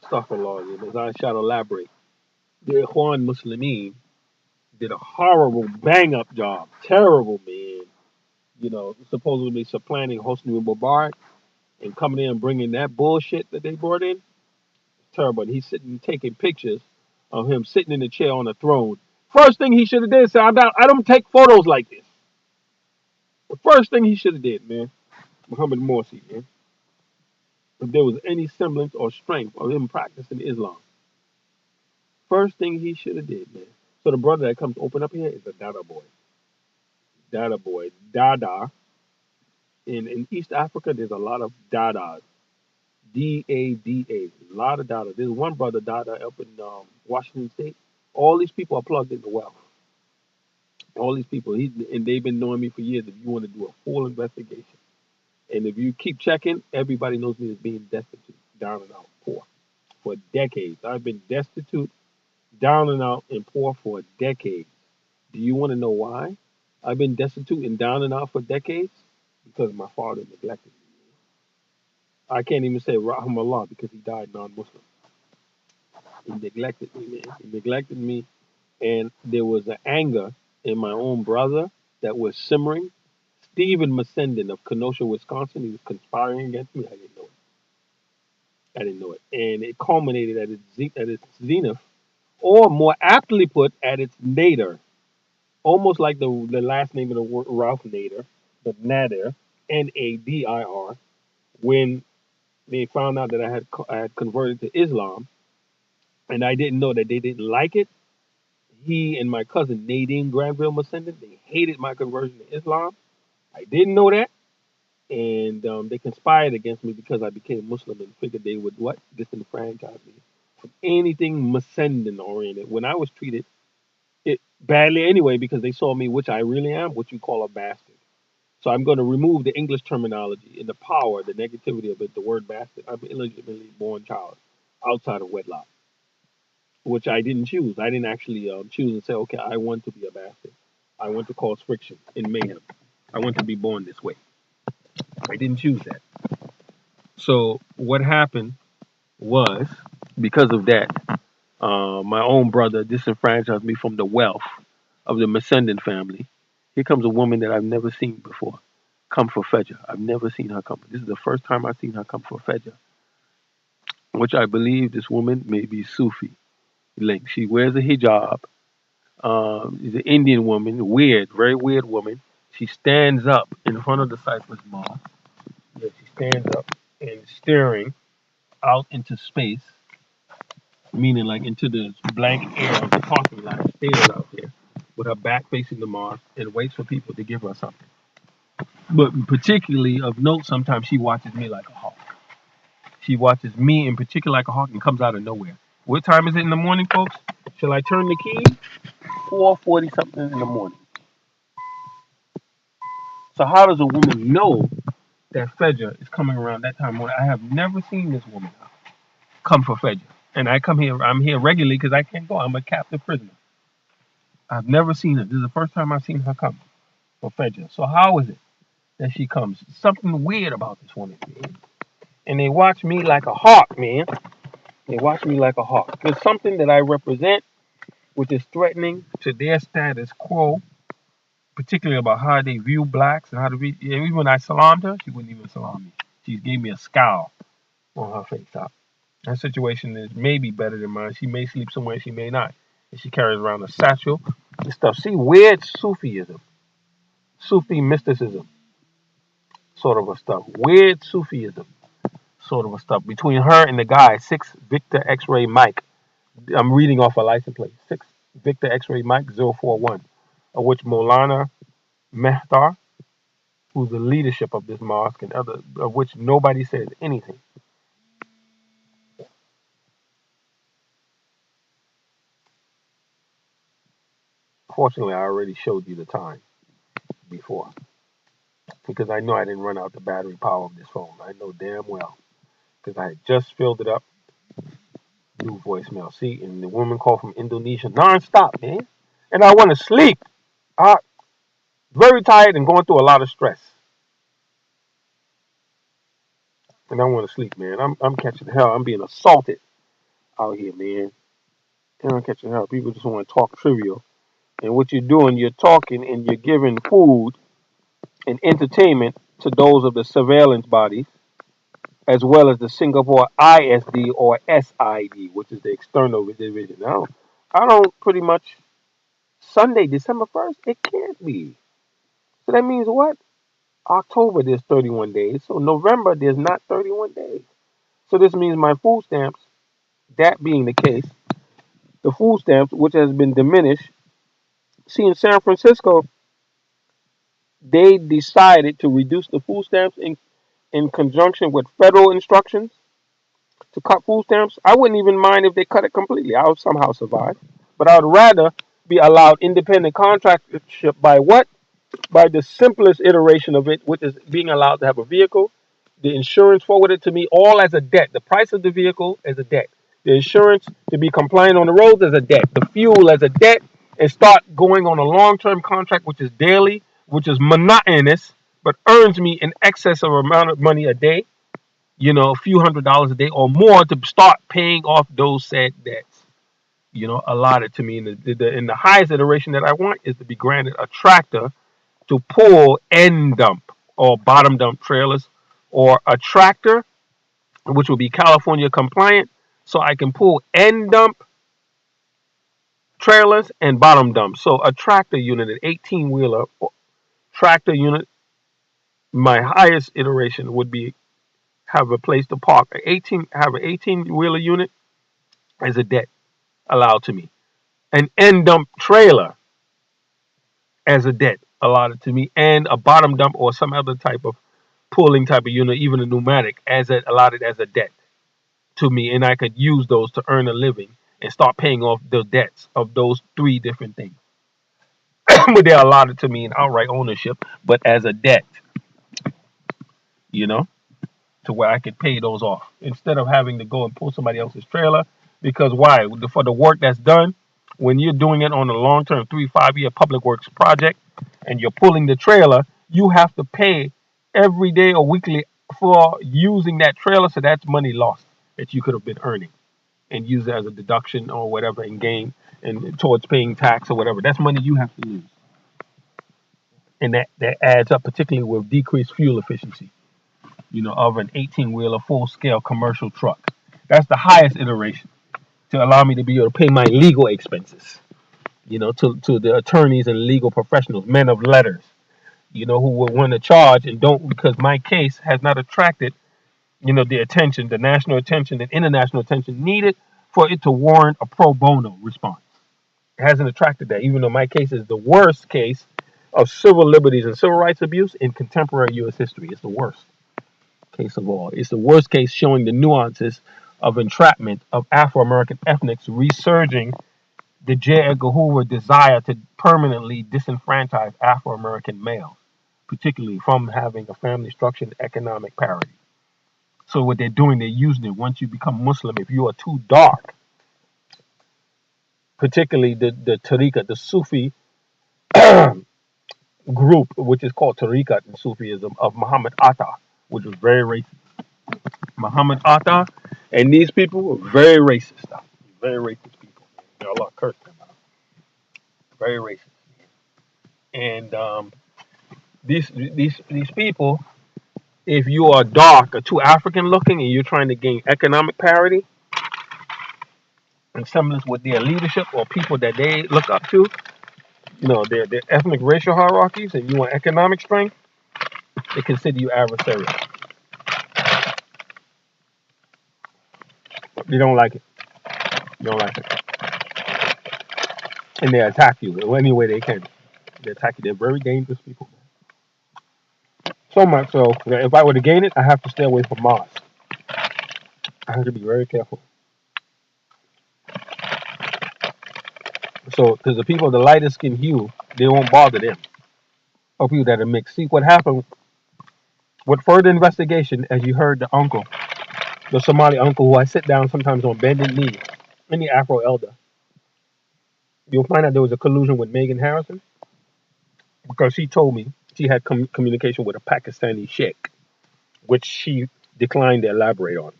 Astaghfirullah, as I shall elaborate. The Ikhwan Muslimin did a horrible bang up job. Terrible, man. Supposedly supplanting Hosni Mubarak and coming in and bringing that bullshit that they brought in. Terrible. And he's sitting taking pictures of him sitting in the chair on the throne. First thing he should have did is say, I don't take photos like this. The first thing he should have did, man, Muhammad Morsi, man, if there was any semblance or strength of him practicing Islam. First thing he should have did, man. So the brother that comes to open up here is a Dada boy. Dada boy. Dada. In East Africa, there's a lot of Dadas. Dada. A lot of Dada. There's one brother, Dada, up in Washington State. All these people are plugged into wealth. All these people. And they've been knowing me for years. If you want to do a full investigation. And if you keep checking, everybody knows me as being destitute, down and out, poor. For decades. I've been destitute, down and out, and poor for decades. Do you want to know why? I've been destitute and down and out for decades because my father neglected me. I can't even say Rahmallah because he died non-Muslim. He neglected me, man. He neglected me, and there was an anger in my own brother that was simmering. Stephen Masendin of Kenosha, Wisconsin, he was conspiring against me. I didn't know it. I didn't know it. And it culminated at its zenith, or more aptly put, at its nadir. Almost like the last name of the word Ralph Nader, the Nadir, Nadir, when they found out that I had converted to Islam, and I didn't know that they didn't like it. He and my cousin Nadine Granville Masendin, they hated my conversion to Islam. I didn't know that, and they conspired against me because I became Muslim and figured they would disenfranchise me from anything Masendin oriented. When I was treated it badly anyway because they saw me, which I really am, what you call a bastard. So I'm going to remove the English terminology and the power, the negativity of it, the word bastard. I'm an illegitimately born child outside of wedlock, which I didn't choose. I didn't actually choose and say, okay, I want to be a bastard. I want to cause friction and mayhem. I want to be born this way. I didn't choose that. So what happened was, because of that, my own brother disenfranchised me from the wealth of the Masendin family. Here comes a woman that I've never seen before. Come for Fedja. I've never seen her come. This is the first time I've seen her come for Fedja, which I believe this woman may be Sufi. Like, she wears a hijab. She's an Indian woman, weird, very weird woman. She stands up in front of the Cypress Mall. Yeah, she stands up and staring out into space, meaning like into the blank air of the parking lot, stares out there with her back facing the mosque and waits for people to give her something. But particularly of note, sometimes she watches me like a hawk. She watches me in particular like a hawk and comes out of nowhere. What time is it in the morning, folks? Shall I turn the key? 4:40 something in the morning. So how does a woman know that Fedja is coming around that time? I have never seen this woman come for Fedja. And I'm here regularly because I can't go. I'm a captive prisoner. I've never seen her. This is the first time I've seen her come for Fedja. So how is it that she comes? Something weird about this woman, man. And they watch me like a hawk, man. They watch me like a hawk. There's something that I represent which is threatening to their status quo, particularly about how they view blacks and how to be. Even when I salamed her, she wouldn't even salam me. She gave me a scowl on her face. Her situation is maybe better than mine. She may sleep somewhere, she may not. And she carries around a satchel and stuff. See, weird Sufism, Sufi mysticism, sort of a stuff. Weird Sufism, sort of a stuff. Between her and the guy, 6 Victor X-Ray Mike. I'm reading off a license plate. 6 Victor X-Ray Mike 041, of which Molana Mehtar, who's the leadership of this mosque, and other of which nobody says anything. Fortunately, I already showed you the time before, because I know I didn't run out the battery power of this phone. I know damn well, because I had just filled it up. New voicemail. See, and the woman called from Indonesia non-stop, man. And I want to sleep. Very tired and going through a lot of stress. And I want to sleep, man. I'm catching hell. I'm being assaulted out here, man. They don't catch hell. People just want to talk trivial. And what you're doing, you're talking and you're giving food and entertainment to those of the surveillance bodies, as well as the Singapore ISD or SID, which is the external division. Now, I don't pretty much Sunday, December 1st, it can't be. So that means what? October, there's 31 days. So November, there's not 31 days. So this means my food stamps, that being the case, the food stamps, which has been diminished. See, in San Francisco, they decided to reduce the food stamps in conjunction with federal instructions to cut food stamps. I wouldn't even mind if they cut it completely. I would somehow survive. But I would rather be allowed independent contractorship by what? By the simplest iteration of it, which is being allowed to have a vehicle, the insurance forwarded to me all as a debt. The price of the vehicle as a debt. The insurance to be compliant on the roads as a debt. The fuel as a debt, and start going on a long-term contract, which is daily, which is monotonous, but earns me in excess of amount of money a day, a few $100s a day or more to start paying off those said debts, allotted to me. In the highest iteration that I want is to be granted a tractor to pull end dump or bottom dump trailers, or a tractor, which will be California compliant, so I can pull end dump trailers and bottom dump. So a tractor unit, an 18-wheeler tractor unit, my highest iteration would be have a place to park. Have an 18-wheeler unit as a debt allowed to me. An end dump trailer as a debt allotted to me, and a bottom dump or some other type of pulling type of unit, even a pneumatic, allotted as a debt to me, and I could use those to earn a living and start paying off the debts of those three different things. But they're allotted to me in outright ownership, but as a debt, you know, to where I could pay those off instead of having to go and pull somebody else's trailer. Because why? For the work that's done, when you're doing it on a long-term 3-5 year public works project and you're pulling the trailer, you have to pay every day or weekly for using that trailer. So that's money lost that you could have been earning and use it as a deduction or whatever and gain and towards paying tax or whatever. That's money you have to lose. And that adds up, particularly with decreased fuel efficiency, of an 18-wheeler full-scale commercial truck. That's the highest iteration to allow me to be able to pay my legal expenses, to the attorneys and legal professionals, men of letters, who will want to charge and don't, because my case has not attracted, the attention, the national attention and international attention needed for it to warrant a pro bono response. It hasn't attracted that, even though my case is the worst case of civil liberties and civil rights abuse in contemporary U.S. history. It's the worst case of all. It's the worst case showing the nuances of entrapment of Afro-American ethnics resurging the J. Edgar Hoover desire to permanently disenfranchise Afro-American males, particularly from having a family structure and economic parity. So what they're doing, they're using it. Once you become Muslim, if you are too dark, particularly the tariqah, the Sufi group, which is called tariqah in Sufism, of Muhammad Atta, which was very racist. Muhammad Atta and these people were very racist stuff. Very racist people. There are a lot of curse them out. Very racist. And these people, if you are dark or too African looking and you're trying to gain economic parity and semblance with their leadership or people that they look up to, their ethnic racial hierarchies, and you want economic strength, they consider you adversarial. They don't like it. They don't like it. And they attack you any way they can. They attack you. They're very dangerous people. So much so that if I were to gain it, I have to stay away from Mars. I have to be very careful. So, because the people of the lighter skin hue, they won't bother them. Or people that are mixed. See, what happened with further investigation, as you heard the uncle, the Somali uncle, who I sit down sometimes on bended knee, any Afro elder, you'll find out there was a collusion with Megan Harrison, because she told me she had communication with a Pakistani sheikh, which she declined to elaborate on.